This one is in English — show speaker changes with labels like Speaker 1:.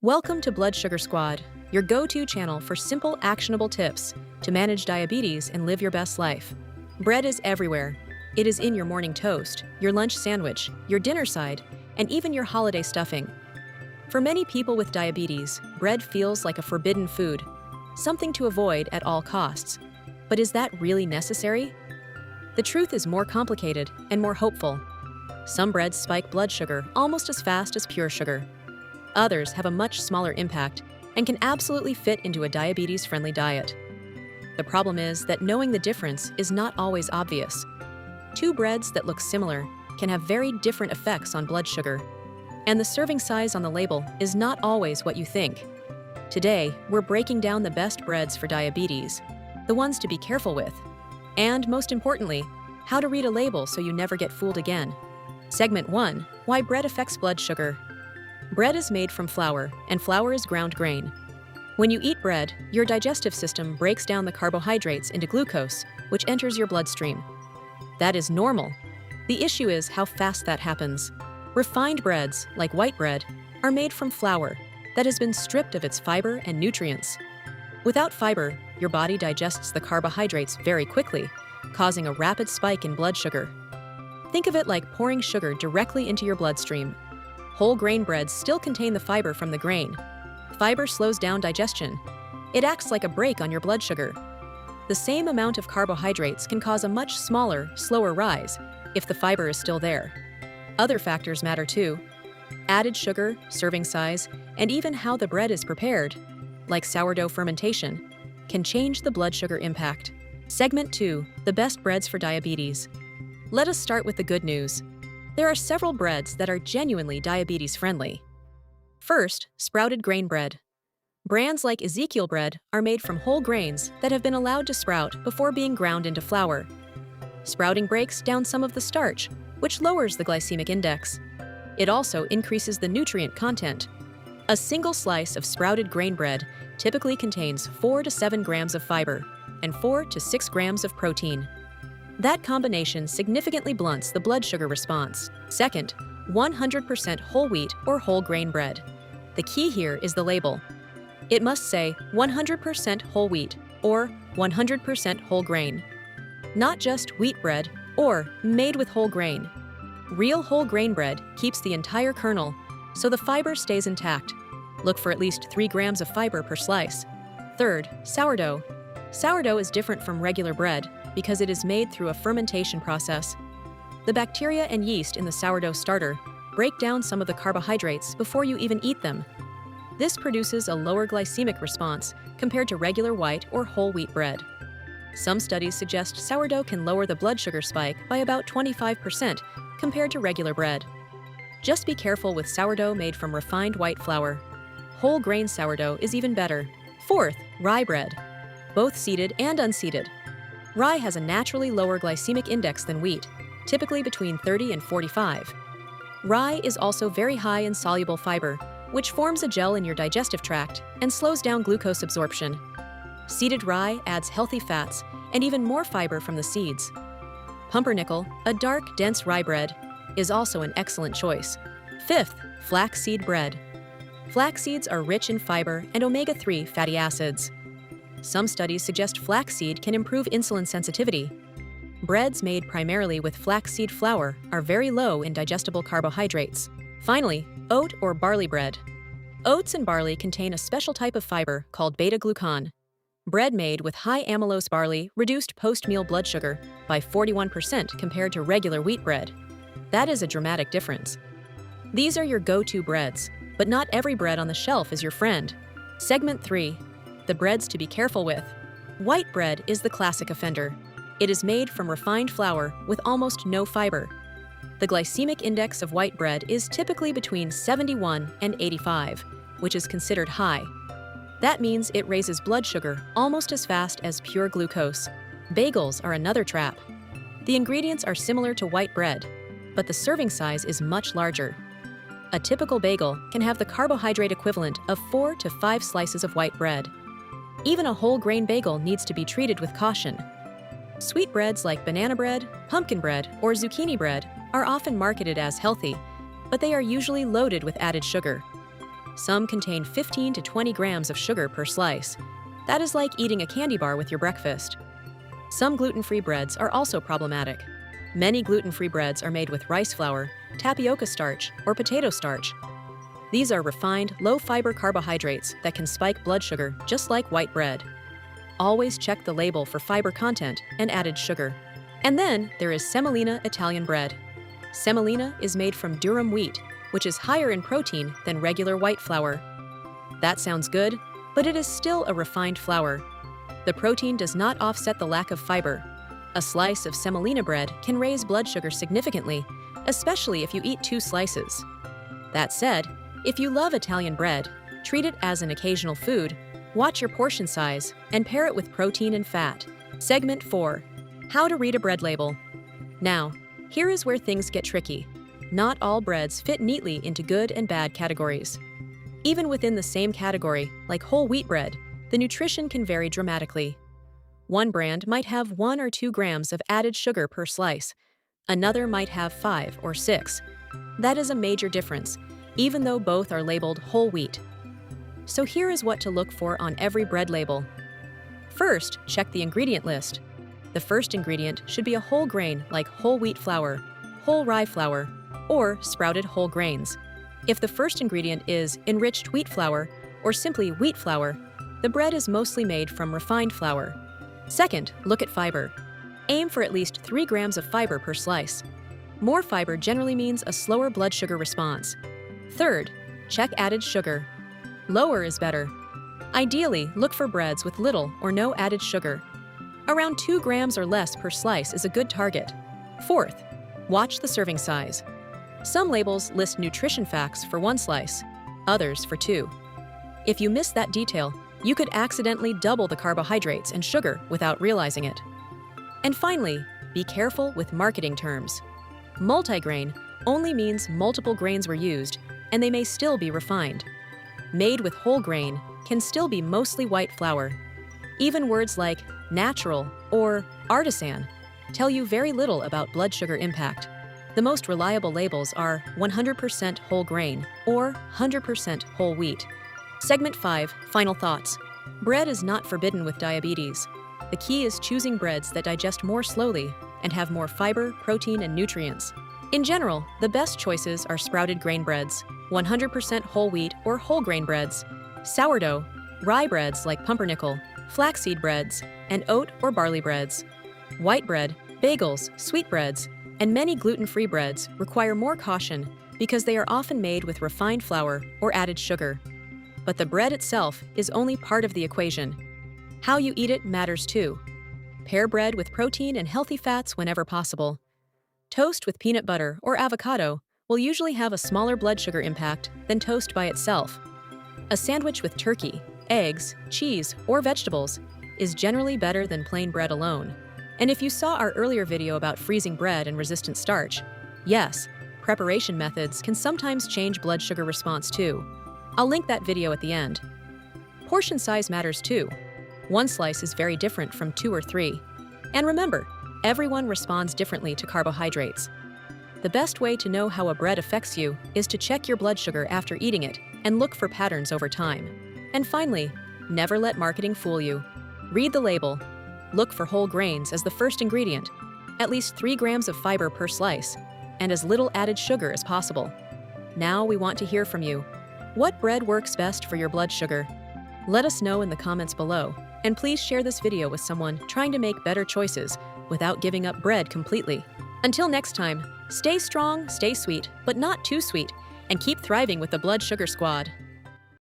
Speaker 1: Welcome to Blood Sugar Squad, your go-to channel for simple, actionable tips to manage diabetes and live your best life. Bread is everywhere. It is in your morning toast, your lunch sandwich, your dinner side, and even your holiday stuffing. For many people with diabetes, bread feels like a forbidden food, something to avoid at all costs. But is that really necessary? The truth is more complicated and more hopeful. Some breads spike blood sugar almost as fast as pure sugar. Others have a much smaller impact and can absolutely fit into a diabetes-friendly diet. The problem is that knowing the difference is not always obvious. Two breads that look similar can have very different effects on blood sugar, and the serving size on the label is not always what you think. Today, we're breaking down the best breads for diabetes, the ones to be careful with, and most importantly, how to read a label so you never get fooled again. Segment 1: Why bread affects blood sugar. Bread is made from flour, and flour is ground grain. When you eat bread, your digestive system breaks down the carbohydrates into glucose, which enters your bloodstream. That is normal. The issue is how fast that happens. Refined breads, like white bread, are made from flour that has been stripped of its fiber and nutrients. Without fiber, your body digests the carbohydrates very quickly, causing a rapid spike in blood sugar. Think of it like pouring sugar directly into your bloodstream. Whole grain breads still contain the fiber from the grain. Fiber slows down digestion. It acts like a brake on your blood sugar. The same amount of carbohydrates can cause a much smaller, slower rise if the fiber is still there. Other factors matter too. Added sugar, serving size, and even how the bread is prepared, like sourdough fermentation, can change the blood sugar impact. Segment 2: The best breads for diabetes. Let us start with the good news. There are several breads that are genuinely diabetes-friendly. First, sprouted grain bread. Brands like Ezekiel bread are made from whole grains that have been allowed to sprout before being ground into flour. Sprouting breaks down some of the starch, which lowers the glycemic index. It also increases the nutrient content. A single slice of sprouted grain bread typically contains 4 to 7 grams of fiber and 4 to 6 grams of protein. That combination significantly blunts the blood sugar response. Second, 100% whole wheat or whole grain bread. The key here is the label. It must say 100% whole wheat or 100% whole grain. Not just wheat bread or made with whole grain. Real whole grain bread keeps the entire kernel, so the fiber stays intact. Look for at least 3 grams of fiber per slice. Third, sourdough. Sourdough is different from regular bread because it is made through a fermentation process. The bacteria and yeast in the sourdough starter break down some of the carbohydrates before you even eat them. This produces a lower glycemic response compared to regular white or whole wheat bread. Some studies suggest sourdough can lower the blood sugar spike by about 25% compared to regular bread. Just be careful with sourdough made from refined white flour. Whole grain sourdough is even better. Fourth, rye bread. Both seeded and unseeded. Rye has a naturally lower glycemic index than wheat, typically between 30 and 45. Rye is also very high in soluble fiber, which forms a gel in your digestive tract and slows down glucose absorption. Seeded rye adds healthy fats and even more fiber from the seeds. Pumpernickel, a dark, dense rye bread, is also an excellent choice. Fifth, flaxseed bread. Flax seeds are rich in fiber and omega-3 fatty acids. Some studies suggest flaxseed can improve insulin sensitivity. Breads made primarily with flaxseed flour are very low in digestible carbohydrates. Finally, oat or barley bread. Oats and barley contain a special type of fiber called beta-glucan. Bread made with high amylose barley reduced post-meal blood sugar by 41% compared to regular wheat bread. That is a dramatic difference. These are your go-to breads, but not every bread on the shelf is your friend. Segment 3: The breads to be careful with. White bread is the classic offender. It is made from refined flour with almost no fiber. The glycemic index of white bread is typically between 71 and 85, which is considered high. That means it raises blood sugar almost as fast as pure glucose. Bagels are another trap. The ingredients are similar to white bread, but the serving size is much larger. A typical bagel can have the carbohydrate equivalent of 4 to 5 slices of white bread. Even a whole grain bagel needs to be treated with caution. Sweet breads like banana bread, pumpkin bread, or zucchini bread are often marketed as healthy, but they are usually loaded with added sugar. Some contain 15 to 20 grams of sugar per slice. That is like eating a candy bar with your breakfast. Some gluten-free breads are also problematic. Many gluten-free breads are made with rice flour, tapioca starch, or potato starch. These are refined, low-fiber carbohydrates that can spike blood sugar just like white bread. Always check the label for fiber content and added sugar. And then there is semolina Italian bread. Semolina is made from durum wheat, which is higher in protein than regular white flour. That sounds good, but it is still a refined flour. The protein does not offset the lack of fiber. A slice of semolina bread can raise blood sugar significantly, especially if you eat 2 slices. That said, if you love Italian bread, treat it as an occasional food, watch your portion size, and pair it with protein and fat. Segment 4. How to read a bread label. Now, here is where things get tricky. Not all breads fit neatly into good and bad categories. Even within the same category, like whole wheat bread, the nutrition can vary dramatically. One brand might have 1 or 2 grams of added sugar per slice. Another might have 5 or 6. That is a major difference, even though both are labeled whole wheat. So here is what to look for on every bread label. First, check the ingredient list. The first ingredient should be a whole grain like whole wheat flour, whole rye flour, or sprouted whole grains. If the first ingredient is enriched wheat flour or simply wheat flour, the bread is mostly made from refined flour. Second, look at fiber. Aim for at least 3 grams of fiber per slice. More fiber generally means a slower blood sugar response. Third, check added sugar. Lower is better. Ideally, look for breads with little or no added sugar. Around 2 grams or less per slice is a good target. Fourth, watch the serving size. Some labels list nutrition facts for 1 slice, others for 2. If you miss that detail, you could accidentally double the carbohydrates and sugar without realizing it. And finally, be careful with marketing terms. Multigrain only means multiple grains were used, and they may still be refined. Made with whole grain can still be mostly white flour. Even words like natural or artisan tell you very little about blood sugar impact. The most reliable labels are 100% whole grain or 100% whole wheat. Segment 5, final thoughts. Bread is not forbidden with diabetes. The key is choosing breads that digest more slowly and have more fiber, protein, and nutrients. In general, the best choices are sprouted grain breads, 100% whole wheat or whole grain breads, sourdough, rye breads like pumpernickel, flaxseed breads, and oat or barley breads. White bread, bagels, sweetbreads, and many gluten-free breads require more caution because they are often made with refined flour or added sugar. But the bread itself is only part of the equation. How you eat it matters too. Pair bread with protein and healthy fats whenever possible. Toast with peanut butter or avocado will usually have a smaller blood sugar impact than toast by itself. A sandwich with turkey, eggs, cheese, or vegetables is generally better than plain bread alone. And if you saw our earlier video about freezing bread and resistant starch, yes, preparation methods can sometimes change blood sugar response too. I'll link that video at the end. Portion size matters too. 1 slice is very different from 2 or 3. And remember, everyone responds differently to carbohydrates. The best way to know how a bread affects you is to check your blood sugar after eating it and look for patterns over time. And finally, never let marketing fool you. Read the label. Look for whole grains as the first ingredient, at least 3 grams of fiber per slice, and as little added sugar as possible. Now we want to hear from you. What bread works best for your blood sugar? Let us know in the comments below, and please share this video with someone trying to make better choices without giving up bread completely. Until next time, stay strong, stay sweet, but not too sweet, and keep thriving with the Blood Sugar Squad.